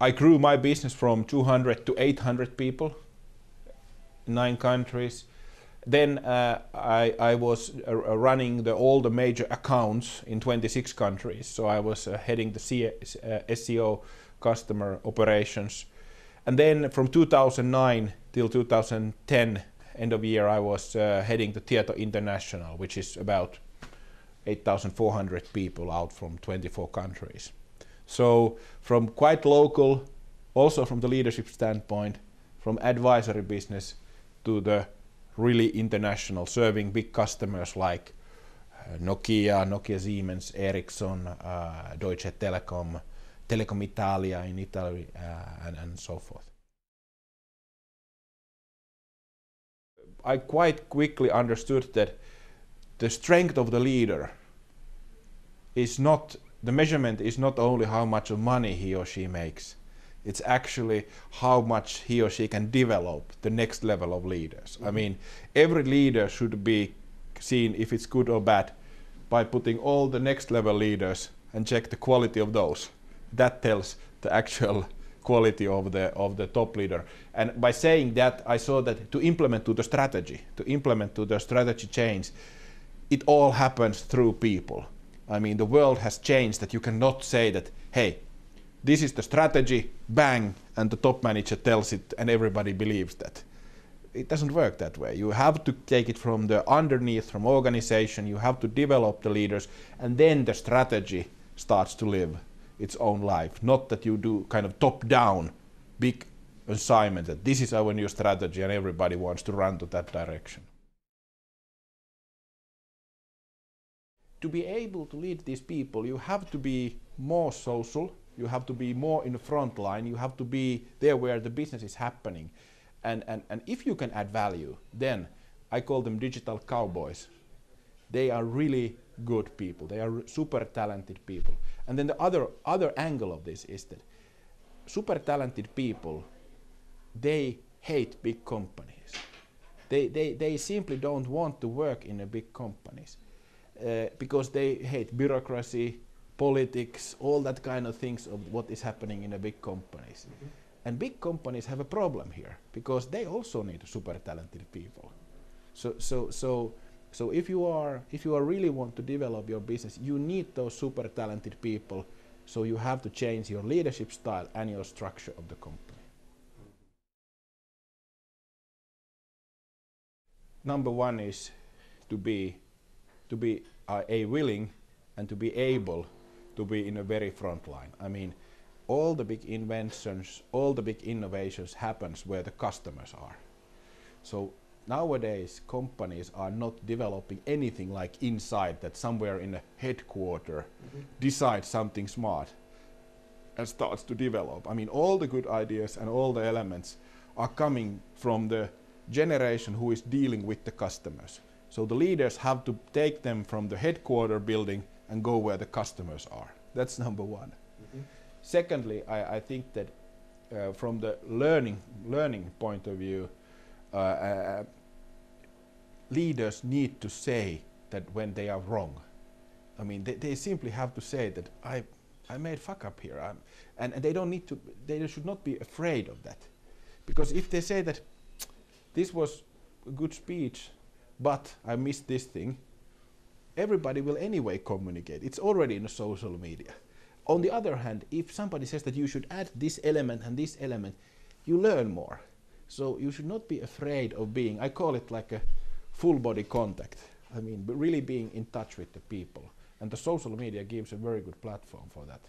I grew my business from 200 to 800 people, 9 countries. Then I was running all the major accounts in 26 countries. So I was heading the SEO, customer operations. And then from 2009 till 2010, end of year, I was heading the Tieto International, which is about 8,400 people out from 24 countries. So from quite local, also from the leadership standpoint, from advisory business to the really international, serving big customers like Nokia Siemens, Ericsson, Deutsche Telekom, Telecom Italia in Italy, and so forth. I quite quickly understood that the strength of the leader is not, the measurement is not only how much of money he or she makes, it's actually how much he or she can develop the next level of leaders. I mean, every leader should be seen, if it's good or bad, by putting all the next level leaders and check the quality of those. That tells the actual quality of the top leader. And by saying that, I saw that to implement to the strategy change, it all happens through people. I mean, the world has changed that you cannot say that, hey, this is the strategy, bang, and the top manager tells it and everybody believes that. It doesn't work that way. You have to take it from the underneath, from organization, you have to develop the leaders, and then the strategy starts to live its own life. Not that you do kind of top-down big assignment that this is our new strategy and everybody wants to run to that direction. To be able to lead these people, you have to be more social, you have to be more in the front line, you have to be there where the business is happening. And if you can add value, then I call them digital cowboys. They are really good people, they are super talented people. And then the other angle of this is that super talented people, they hate big companies. They simply don't want to work in a big companies. Because they hate bureaucracy, politics, all that kind of things of what is happening in the big companies. And big companies have a problem here because they also need super talented people. So if you are really want to develop your business, you need those super talented people. So you have to change your leadership style and your structure of the company. Number one is to be willing and to be able to be in a very front line. I mean, all the big inventions, all the big innovations happens where the customers are. So nowadays companies are not developing anything like inside that somewhere in a headquarter decides something smart and starts to develop. I mean, all the good ideas and all the elements are coming from the generation who is dealing with the customers. So the leaders have to take them from the headquarter building and go where the customers are. That's number one. Secondly, I think that from the learning point of view, leaders need to say that when they are wrong. I mean, they simply have to say that I made fuck up here, and they don't need to. They should not be afraid of that, because if they say that this was a good speech, but I missed this thing, everybody will anyway communicate. It's already in the social media. On the other hand, if somebody says that you should add this element and this element, you learn more. So you should not be afraid of being, I call it like a full body contact. I mean, really being in touch with the people. And the social media gives a very good platform for that.